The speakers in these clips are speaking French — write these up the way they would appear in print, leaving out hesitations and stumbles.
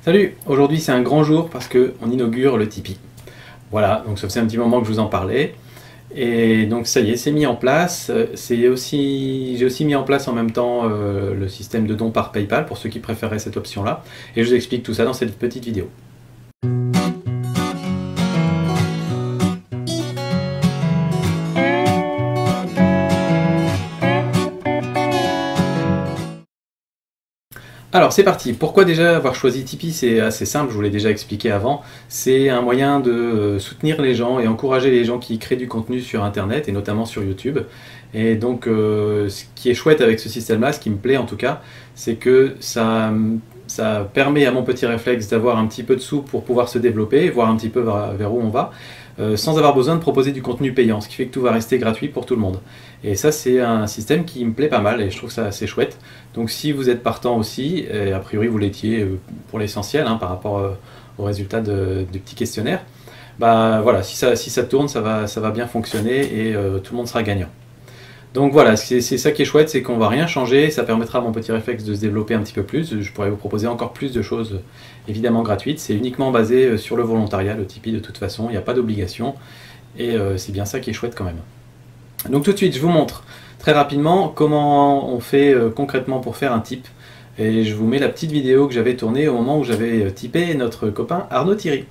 Salut, aujourd'hui c'est un grand jour parce qu'on inaugure le Tipeee. Voilà, donc ça faisait un petit moment que je vous en parlais. Et donc ça y est, c'est mis en place. J'ai aussi mis en place en même temps le système de dons par PayPal pour ceux qui préféraient cette option-là. Et je vous explique tout ça dans cette petite vidéo. Alors c'est parti. Pourquoi déjà avoir choisi Tipeee? C'est assez simple, je vous l'ai déjà expliqué avant. C'est un moyen de soutenir les gens et encourager les gens qui créent du contenu sur Internet et notamment sur YouTube. Et donc ce qui est chouette avec ce système-là, ce qui me plaît en tout cas, c'est que ça permet à mon petit réflexe d'avoir un petit peu de sous pour pouvoir se développer, voir un petit peu vers où on va, sans avoir besoin de proposer du contenu payant, ce qui fait que tout va rester gratuit pour tout le monde. Et ça, c'est un système qui me plaît pas mal et je trouve ça assez chouette. Donc si vous êtes partant aussi, et a priori vous l'étiez pour l'essentiel par rapport aux résultats du petit questionnaire, bah voilà, si ça tourne, ça va bien fonctionner et tout le monde sera gagnant. Donc voilà, c'est ça qui est chouette, c'est qu'on va rien changer, ça permettra à mon petit réflexe de se développer un petit peu plus. Je pourrais vous proposer encore plus de choses évidemment gratuites. C'est uniquement basé sur le volontariat, le Tipeee de toute façon, il n'y a pas d'obligation et c'est bien ça qui est chouette quand même. Donc tout de suite, je vous montre très rapidement comment on fait concrètement pour faire un tip. Et je vous mets la petite vidéo que j'avais tournée au moment où j'avais tipé notre copain Arnaud Thierry.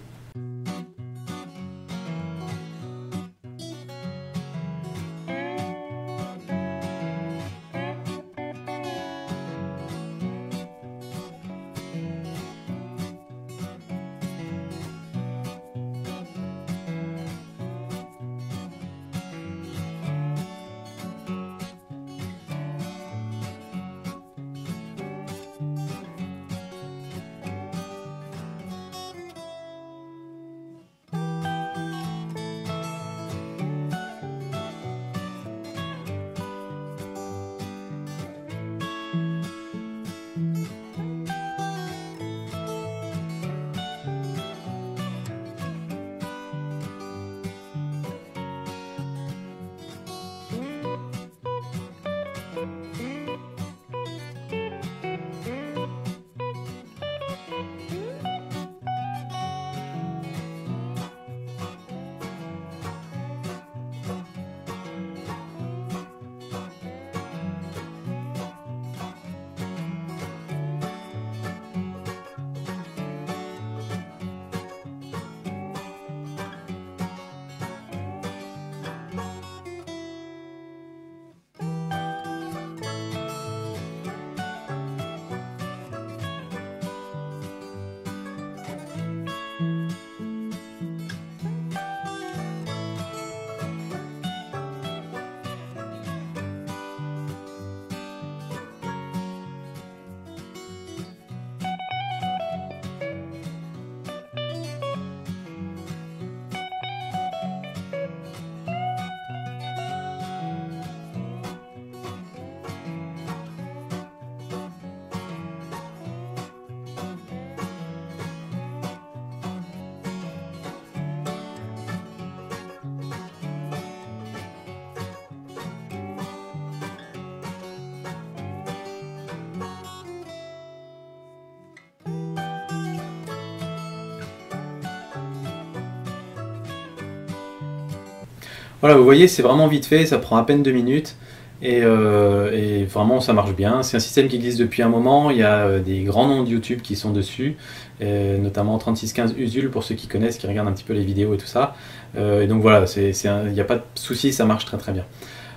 Voilà, vous voyez, c'est vraiment vite fait, ça prend à peine 2 minutes et vraiment ça marche bien. C'est un système qui existe depuis un moment, il y a des grands noms de YouTube qui sont dessus, notamment 3615 Usul pour ceux qui connaissent, qui regardent un petit peu les vidéos et tout ça. Et donc voilà, il n'y a pas de souci, ça marche très très bien.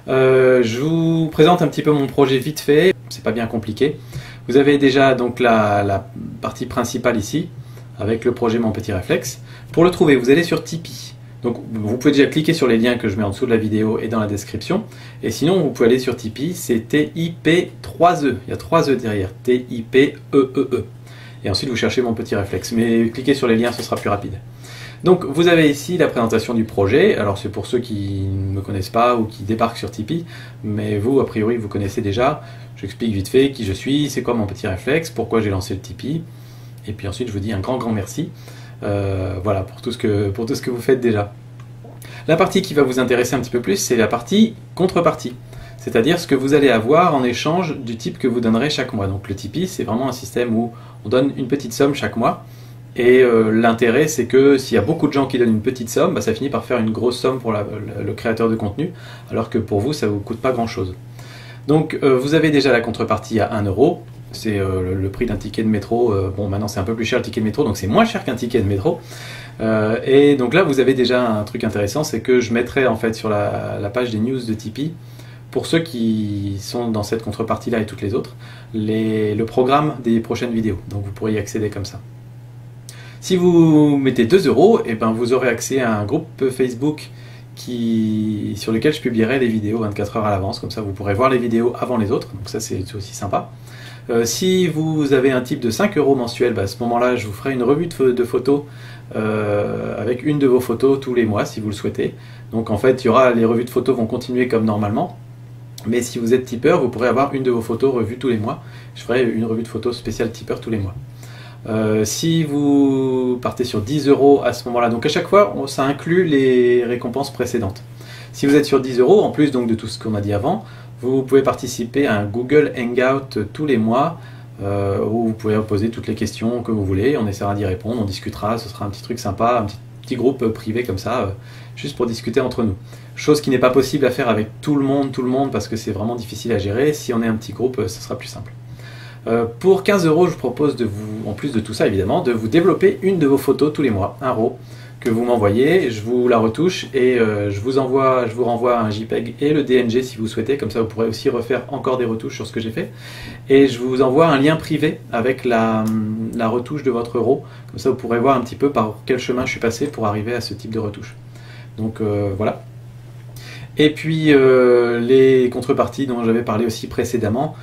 Je vous présente un petit peu mon projet vite fait, c'est pas bien compliqué. Vous avez déjà donc la partie principale ici, avec le projet Mon Petit Réflexe. Pour le trouver, vous allez sur Tipeee. Donc vous pouvez déjà cliquer sur les liens que je mets en dessous de la vidéo et dans la description. Et sinon, vous pouvez aller sur Tipeee, c'est TIP3E. Il y a 3 E derrière, TIPEEE. Et ensuite, vous cherchez Mon Petit Réflexe. Mais cliquez sur les liens, ce sera plus rapide. Donc vous avez ici la présentation du projet. Alors c'est pour ceux qui ne me connaissent pas ou qui débarquent sur Tipeee. Mais vous, a priori, vous connaissez déjà. J'explique vite fait qui je suis, c'est quoi Mon Petit Réflexe, pourquoi j'ai lancé le Tipeee. Et puis ensuite, je vous dis un grand merci. Voilà, pour tout ce que vous faites déjà. La partie qui va vous intéresser un petit peu plus, c'est la partie contrepartie. c'est-à-dire ce que vous allez avoir en échange du type que vous donnerez chaque mois. Donc le Tipeee, c'est vraiment un système où on donne une petite somme chaque mois, et l'intérêt c'est que s'il y a beaucoup de gens qui donnent une petite somme, bah, ça finit par faire une grosse somme pour le créateur de contenu, alors que pour vous ça ne vous coûte pas grand chose. Donc vous avez déjà la contrepartie à 1 euro, c'est le prix d'un ticket de métro. Bon, maintenant c'est un peu plus cher le ticket de métro, donc c'est moins cher qu'un ticket de métro. Et donc là vous avez déjà un truc intéressant, c'est que je mettrai en fait sur la page des news de Tipeee, pour ceux qui sont dans cette contrepartie là et toutes les autres, le programme des prochaines vidéos, donc vous pourrez y accéder comme ça. Si vous mettez 2 euros, et ben vous aurez accès à un groupe Facebook sur lequel je publierai les vidéos 24 heures à l'avance, comme ça vous pourrez voir les vidéos avant les autres, donc ça c'est aussi sympa. Si vous avez un type de 5 euros mensuel, bah à ce moment-là je vous ferai une revue de photos avec une de vos photos tous les mois si vous le souhaitez. Donc en fait les revues de photos vont continuer comme normalement, mais si vous êtes tipeur, vous pourrez avoir une de vos photos revue tous les mois. Je ferai une revue de photos spéciale tipeur tous les mois. Si vous partez sur 10 euros à ce moment-là, donc à chaque fois ça inclut les récompenses précédentes. Si vous êtes sur 10 euros, en plus donc de tout ce qu'on a dit avant, vous pouvez participer à un Google Hangout tous les mois, où vous pouvez poser toutes les questions que vous voulez, on essaiera d'y répondre, on discutera, ce sera un petit truc sympa, un petit groupe privé comme ça, juste pour discuter entre nous. Chose qui n'est pas possible à faire avec tout le monde, parce que c'est vraiment difficile à gérer. Si on est un petit groupe, ce sera plus simple. Pour 15 euros, je vous propose en plus de tout ça évidemment, de vous développer une de vos photos tous les mois, un RAW, que vous m'envoyez, je vous la retouche et je vous renvoie un JPEG et le DNG si vous souhaitez, comme ça vous pourrez aussi refaire encore des retouches sur ce que j'ai fait. Et je vous envoie un lien privé avec la retouche de votre RAW, comme ça vous pourrez voir un petit peu par quel chemin je suis passé pour arriver à ce type de retouche. Donc voilà. Et puis les contreparties dont j'avais parlé aussi précédemment,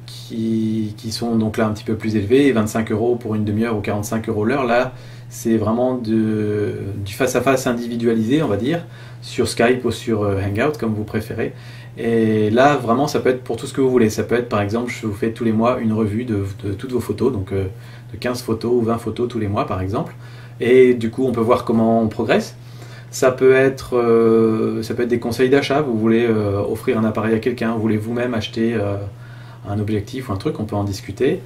qui sont donc là un petit peu plus élevées, 25 euros pour une demi-heure ou 45 euros l'heure. Là c'est vraiment du face-à-face individualisé, on va dire, sur Skype ou sur Hangout comme vous préférez. Et là vraiment ça peut être pour tout ce que vous voulez. Ça peut être par exemple, je vous fais tous les mois une revue de toutes vos photos, donc de 15 photos ou 20 photos tous les mois par exemple, et du coup on peut voir comment on progresse. Ça peut être des conseils d'achat, vous voulez offrir un appareil à quelqu'un, vous voulez vous-même acheter un objectif ou un truc, on peut en discuter.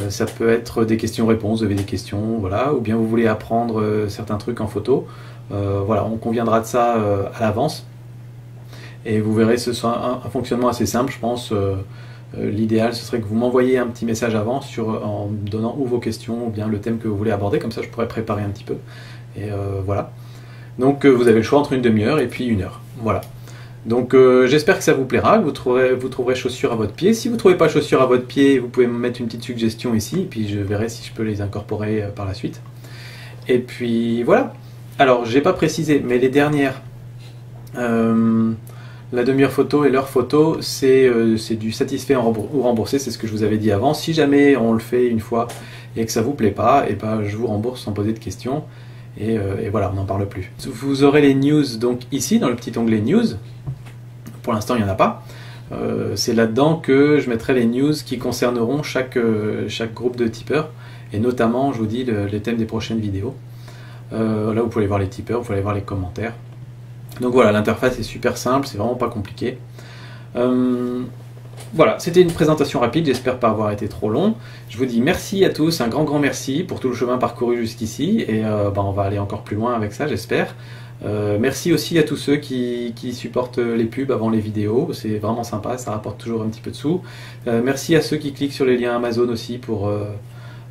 Ça peut être des questions-réponses, vous avez des questions, voilà, ou bien vous voulez apprendre certains trucs en photo. Voilà, on conviendra de ça à l'avance. Et vous verrez, ce sera un fonctionnement assez simple, je pense. L'idéal, ce serait que vous m'envoyiez un petit message avant en me donnant ou vos questions ou bien le thème que vous voulez aborder, comme ça je pourrais préparer un petit peu. Et voilà. Donc vous avez le choix entre une demi-heure et puis 1 heure. Voilà. Donc j'espère que ça vous plaira, que vous trouverez chaussures à votre pied. Si vous ne trouvez pas chaussures à votre pied, vous pouvez me mettre une petite suggestion ici, et puis je verrai si je peux les incorporer par la suite. Et puis voilà. Alors j'ai pas précisé, mais les dernières, la demi-heure photo et l'heure photo, c'est du satisfait ou remboursé, c'est ce que je vous avais dit avant. Si jamais on le fait une fois et que ça vous plaît pas, et ben je vous rembourse sans poser de questions. Et voilà, on n'en parle plus. Vous aurez les news donc ici dans le petit onglet news. Pour l'instant il n'y en a pas. C'est là-dedans que je mettrai les news qui concerneront chaque groupe de tipeurs, et notamment je vous dis les thèmes des prochaines vidéos. Là vous pouvez voir les tipeurs, vous pouvez voir les commentaires. Donc voilà, l'interface est super simple, c'est vraiment pas compliqué. Voilà, c'était une présentation rapide, j'espère pas avoir été trop long. Je vous dis merci à tous, un grand merci pour tout le chemin parcouru jusqu'ici, et on va aller encore plus loin avec ça, j'espère. Merci aussi à tous ceux qui supportent les pubs avant les vidéos, c'est vraiment sympa, ça rapporte toujours un petit peu de sous. Merci à ceux qui cliquent sur les liens Amazon aussi pour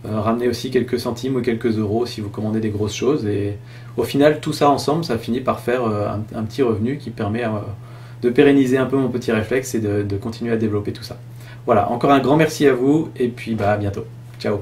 ramener aussi quelques centimes ou quelques euros si vous commandez des grosses choses, et au final tout ça ensemble, ça finit par faire un petit revenu qui permet de pérenniser un peu mon petit réflexe et de continuer à développer tout ça. Voilà, encore un grand merci à vous, et puis à bientôt. Ciao.